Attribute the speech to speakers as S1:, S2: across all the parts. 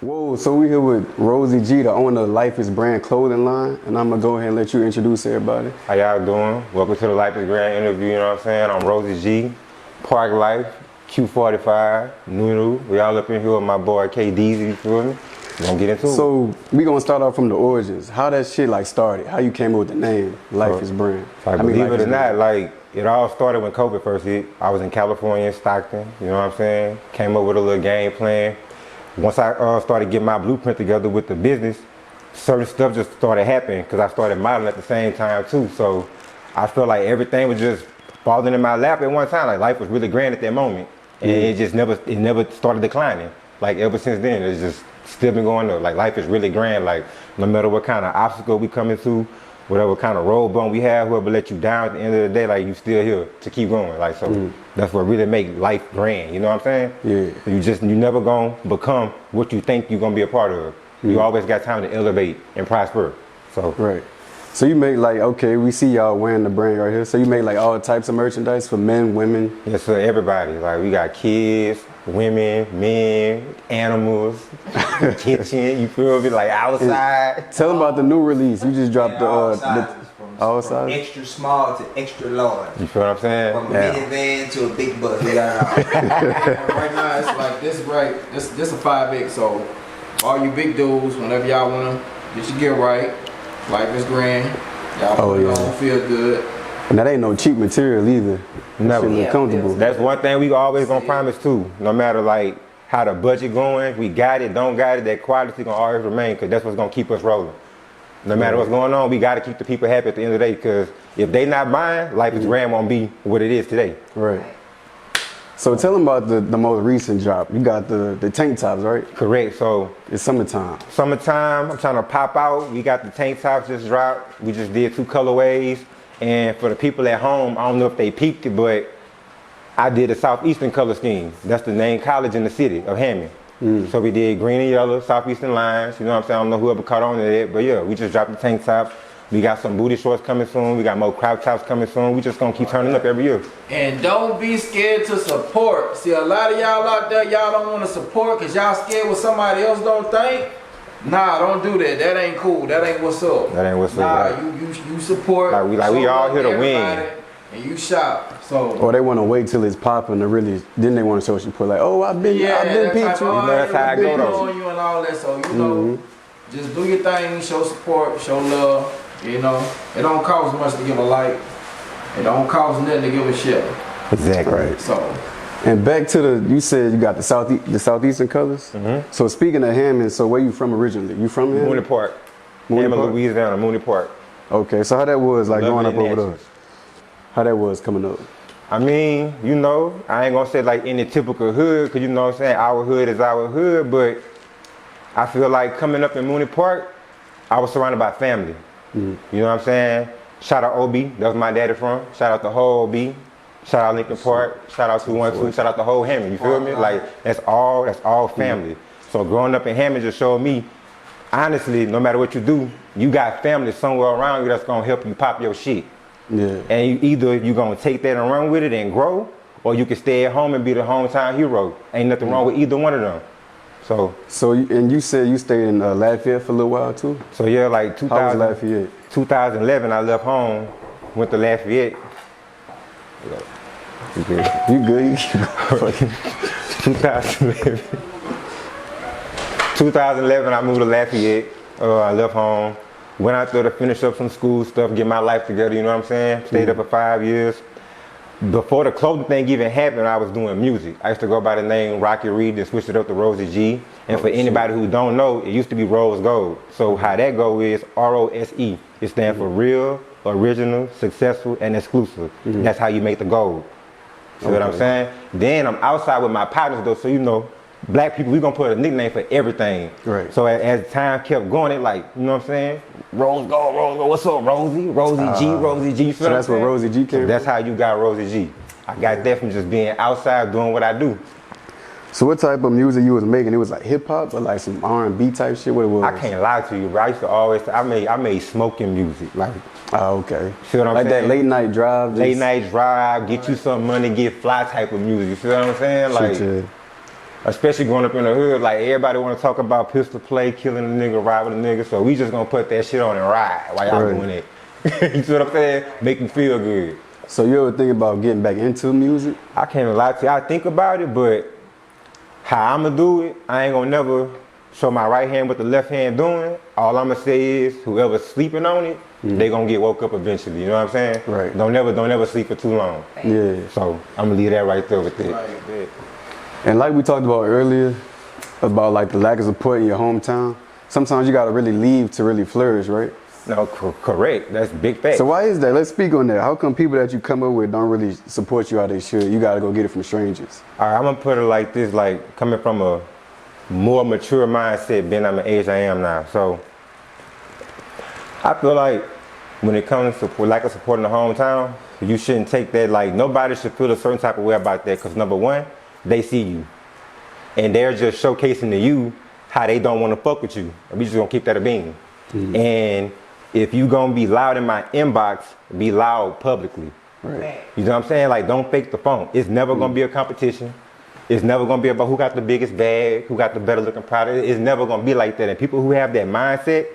S1: Whoa, so we here with ROSEY.G, the owner of Life is Brand clothing line, and I'm gonna go ahead and let you introduce everybody.
S2: How y'all doing? Welcome to the Life is Brand interview, you know what I'm saying? I'm ROSEY.G, Park Life, Q45, Nunu. We all up in here with my boy DEEZY, you feel me? We're gonna get into it.
S1: So we gonna start off from the origins. How that shit like started? How you came up with the name Life is Brand?
S2: Like, believe it or not, like it all started when COVID first hit. I was in California, Stockton, you know what I'm saying? Came up with a little game plan. Once I started getting my blueprint together with the business, certain stuff just started happening because I started modeling at the same time too. So I felt like everything was just falling in my lap at one time. Like life was really grand at that moment, and it just never started declining. Like ever since then, it's just still been going up. Like life is really grand. Like no matter what kind of obstacle we come into, whatever kind of road bump we have, whoever let you down at the end of the day, like you still here to keep going. Like so, that's what really make life grand. You know what I'm saying? Yeah. You never gonna become what you think you're gonna be a part of. You always got time to elevate and prosper. So
S1: right. So you make like, okay, we see y'all wearing the brand right here. So you make like all types of merchandise for men, women.
S2: Yes, sir. Everybody. Like we got kids, women, men, animals, kitchen. You feel me? Like outside.
S1: Tell them about the new release. You just dropped
S3: all
S1: sizes.
S3: From extra small to extra large.
S2: You feel what I'm saying?
S3: From a minivan to a big bus. We got it all.
S4: Right now it's like this right. This a 5X. So all you big dudes, whenever y'all wanna get your gear right, life is grand. Y'all put it on, feel good.
S1: And that ain't no cheap material either.
S2: Never.
S1: Be comfortable.
S2: That's one thing we always gonna promise too. No matter like how the budget going, we got it, don't got it, that quality gonna always remain because that's what's gonna keep us rolling. No matter what's going on, we gotta keep the people happy at the end of the day because if they not buying, Life is Grand won't be what it is today.
S1: Right. So tell them about the most recent drop. You got the tank tops, right?
S2: Correct. So
S1: it's summertime.
S2: Summertime, I'm trying to pop out. We got the tank tops just dropped. We just did 2 colorways. And for the people at home, I don't know if they peeped it, but I did a Southeastern color scheme. That's the main college in the city of Hammond. So we did green and yellow, Southeastern lines. You know what I'm saying? I don't know whoever caught on to that, but yeah, we just dropped the tank tops. We got some booty shorts coming soon. We got more crop tops coming soon. We just gonna keep turning up every year.
S4: And don't be scared to support. See, a lot of y'all out there, y'all don't want to support because y'all scared what somebody else don't think. Nah, don't do that. That ain't cool. That ain't what's up.
S2: That ain't what's up.
S4: Nah, you support.
S2: Like we all here to win.
S4: And you shop. So.
S1: Or they want to wait till it's popping to really. Then they want to show support. Like, oh, I've been peeped you.
S2: That's how I go though.
S4: On you and all that. So you know, just do your thing. Show support. Show love. You know, it don't cost much to give a like. It don't cost nothing to give a shit.
S2: Exactly.
S1: Right.
S4: So.
S1: And back to you said you got the southeastern colors. So speaking of Hammond, so where you from originally? You from Hammond?
S2: Mooney Park. Hammond, Louisiana, Mooney Park.
S1: Okay, so how that was like growing up over there? How that was coming up?
S2: I mean, you know, I ain't gonna say like any typical hood, cause you know what I'm saying, our hood is our hood, but I feel like coming up in Mooney Park, I was surrounded by family. You know what I'm saying? Shout out OB, that was my daddy from. Shout out the whole OB. Shout out Lincoln Park. Shout out 212. Shout out the whole Hammond. You feel me? Like that's all family. So growing up in Hammond just showed me, honestly, no matter what you do, you got family somewhere around you that's gonna help you pop your shit.
S1: Yeah.
S2: And either you're gonna take that and run with it and grow, or you can stay at home and be the hometown hero. Ain't nothing wrong with either one of them. So
S1: and you said you stayed in Lafayette for a little while too?
S2: So yeah, like 2011, I left home, went to Lafayette.
S1: You good?
S2: 2011, I moved to Lafayette. I left home, went out there to finish up some school stuff, get my life together, you know what I'm saying? Stayed up for 5 years. Before the clothing thing even happened, I was doing music. I used to go by the name Rocky Reed and switch it up to ROSEY.G. And for anybody who don't know, it used to be Rose Gold. So how that go is ROSE. It stands for real, original, successful, and exclusive. That's how you make the gold. See what I'm saying? Then I'm outside with my partners though, so you know, black people, we gonna put a nickname for everything.
S1: Right.
S2: So as time kept going, it like, you know what I'm saying? Rose Gold, what's up, Rosie? ROSEY.G, ROSEY.G.
S1: So that's where ROSEY.G came from?
S2: That's how you got ROSEY.G. I got that from just being outside doing what I do.
S1: So what type of music you was making? It was like hip hop or like some R&B type shit? What it was?
S2: I can't lie to you, bro. I used to always, I made smoking music. Like,
S1: oh, okay.
S2: See what I'm
S1: like
S2: saying?
S1: That late night drive?
S2: Late night drive, get you some money, get fly type of music. You see what I'm saying? Like, especially growing up in the hood, like everybody want to talk about pistol play, killing a nigga, robbing a nigga. So we just gonna put that shit on and ride while y'all doing it. You see what I'm saying? Make me feel good.
S1: So you ever think about getting back into music?
S2: I can't lie to you. I think about it, but how I'ma do it, I ain't gonna never show my right hand what the left hand doing. All I'ma say is whoever's sleeping on it, they gonna get woke up eventually. You know what I'm saying?
S1: Right.
S2: Don't never sleep for too long.
S1: Yeah.
S2: So I'm gonna leave that right there with it.
S4: Right.
S1: And like we talked about earlier, about like the lack of support in your hometown, sometimes you gotta really leave to really flourish, right?
S2: No, correct. That's big fact.
S1: So why is that? Let's speak on that. How come people that you come up with don't really support you how they should? You gotta go get it from strangers.
S2: All right, I'm gonna put it like this, like coming from a more mature mindset being I'm the age I am now. So I feel like when it comes to lack of support in the hometown, you shouldn't take that, like nobody should feel a certain type of way about that, because number one, they see you. And they're just showcasing to you how they don't want to fuck with you. And we just gonna keep that a bean. And if you gonna be loud in my inbox, be loud publicly.
S1: Right.
S2: You know what I'm saying? Like, don't fake the phone. It's never gonna be a competition. It's never gonna be about who got the biggest bag, who got the better looking product. It's never gonna be like that. And people who have that mindset,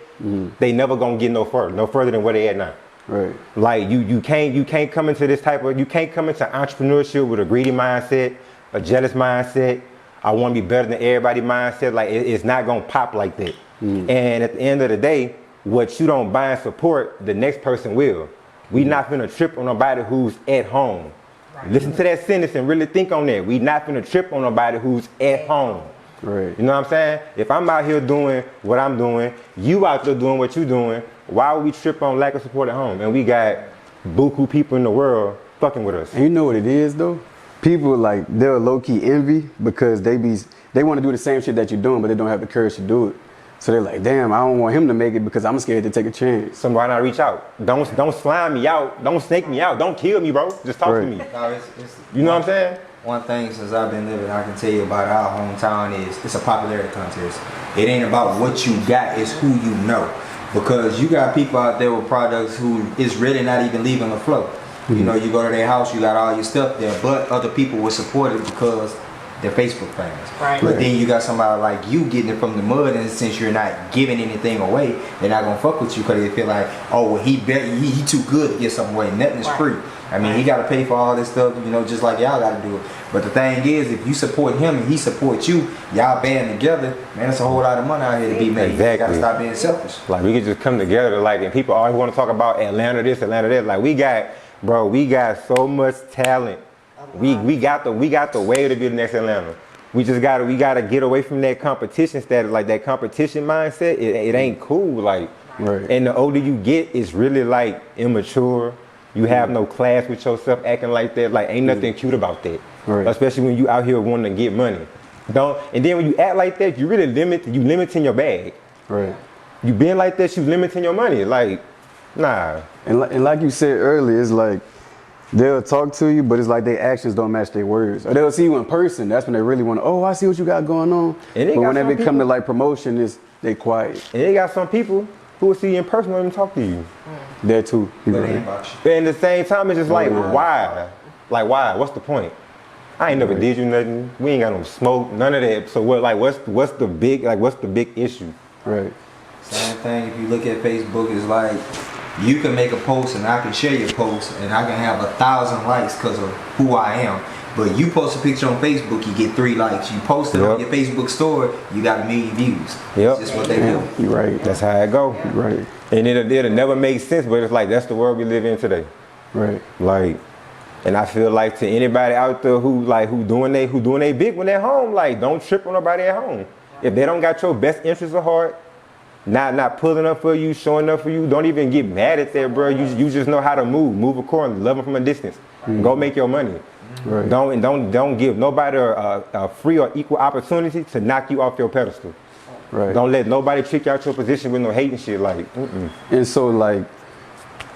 S2: they never gonna get no further than where they at now.
S1: Right.
S2: Like you can't come into this type of, you can't come into entrepreneurship with a greedy mindset, a jealous mindset. I want to be better than everybody mindset. Like it's not gonna pop like that. And at the end of the day, what you don't buy and support, the next person will. We not finna trip on nobody who's at home. Listen to that sentence and really think on that. We not finna trip on nobody who's at home.
S1: Right.
S2: You know what I'm saying? If I'm out here doing what I'm doing, you out there doing what you doing, why would we trip on lack of support at home? And we got buku people in the world fucking with us.
S1: And you know what it is though? People like they'll low-key envy because they want to do the same shit that you're doing, but they don't have the courage to do it. So they're like, damn, I don't want him to make it because I'm scared to take a chance.
S2: So why not reach out? Don't slime me out. Don't snake me out. Don't kill me, bro. Just talk to me.
S3: No,
S2: You know what I'm saying?
S3: One thing since I've been living, I can tell you about our hometown is it's a popularity contest. It ain't about what you got, it's who you know. Because you got people out there with products who is really not even leaving the flow. You know, you go to their house, you got all your stuff there, but other people will support it because they're Facebook fans.
S5: Right.
S3: But then you got somebody like you getting it from the mud, and since you're not giving anything away, they're not gonna fuck with you because they feel like, oh, well, he too good to get something away. Nothing is free. I mean, he gotta pay for all this stuff, you know, just like y'all gotta do it. But the thing is, if you support him and he supports you, y'all band together, man, it's a whole lot of money out here to be made.
S2: Exactly.
S3: You gotta stop being selfish.
S2: Like we could just come together, like, and people always want to talk about Atlanta this, Atlanta that. Like we got so much talent. We got the way to be the next Atlanta. We gotta get away from that competition status, like that competition mindset. It ain't cool. Like, and the older you get, it's really like immature. You have no class with yourself, acting like that. Like, ain't nothing cute about that.
S1: Right.
S2: Especially when you out here wanting to get money. And then when you act like that, you really limiting your bag.
S1: Right.
S2: You being like that, you limiting your money. Like, nah.
S1: And like you said earlier, it's like they'll talk to you, but it's like their actions don't match their words. Or they'll see you in person. That's when they really want to, oh, I see what you got going on. But when they become to like promotion, they quiet.
S2: And they got some people who will see you in person and even talk to you.
S1: There too.
S3: But
S2: at the same time, it's just like, why? Like, why? What's the point? I ain't never did you nothing. We ain't got no smoke, none of that. So what? Like, what's the big issue?
S1: Right.
S3: Same thing. If you look at Facebook, it's like you can make a post and I can share your post and I can have 1,000 likes because of who I am. But you post a picture on Facebook, you get 3 likes. You post it on your Facebook story, you got 1 million views.
S2: Yep.
S3: That's just what they do.
S1: You're right.
S2: That's how it go.
S1: Right.
S2: And it'll never make sense, but it's like that's the world we live in today.
S1: Right.
S2: Like, and I feel like to anybody out there who doing they big when they're home, like don't trip on nobody at home. If they don't got your best interests at heart, not pulling up for you, showing up for you, don't even get mad at that, bro. You just know how to move accordingly, love them from a distance. Go make your money.
S1: Right.
S2: Don't give nobody a free or equal opportunity to knock you off your pedestal.
S1: Right.
S2: Don't let nobody trick you out your position with no hate and shit. Like,
S1: And so like,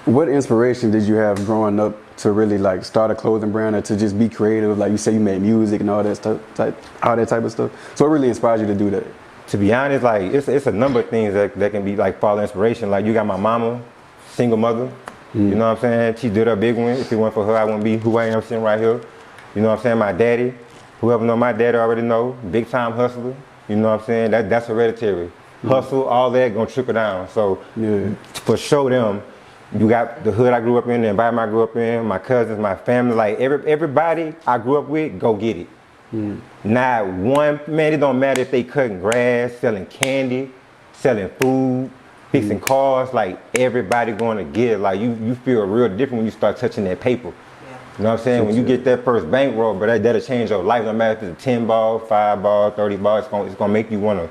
S1: what inspiration did you have growing up to really like start a clothing brand or to just be creative? Like you say you made music and all that type of stuff. So what really inspired you to do that?
S2: To be honest, like it's a number of things that can be like follow inspiration. Like you got my mama, single mother. You know what I'm saying? She did her big one. If it weren't for her, I wouldn't be who I am sitting right here. You know what I'm saying? My daddy, Whoever know my daddy already know, big time hustler. You know what I'm saying? That's hereditary. Hustle, all that gonna trickle down. So for sure them, you got the hood I grew up in, the environment I grew up in, my cousins, my family, like everybody I grew up with, go get it. Not one, man, it don't matter if they cutting grass, selling candy, selling food, fixing cars, like everybody going to get it. Like you feel real different when you start touching that paper. You know what I'm saying? When you get that first bankroll, but that'll change your life. No matter if it's a 10 ball, 5 ball, 30 ball, it's gonna make you wanna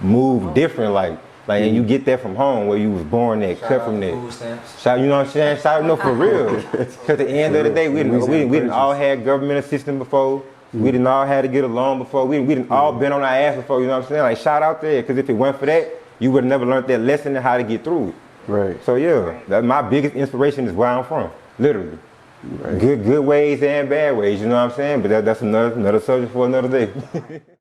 S2: move different, like and you get that from home where you was born there, cut from there. Shout, you know what I'm saying? Shout, no, for real. Cause at the end of the day, we didn't all had government assistance before. We didn't all had to get a loan before. We didn't all been on our ass before. You know what I'm saying? Like shout out there, cause if it weren't for that, you would have never learned that lesson and how to get through it.
S1: Right.
S2: So yeah, my biggest inspiration is where I'm from, literally. Right. Good ways and bad ways, you know what I'm saying? But that's another subject for another day.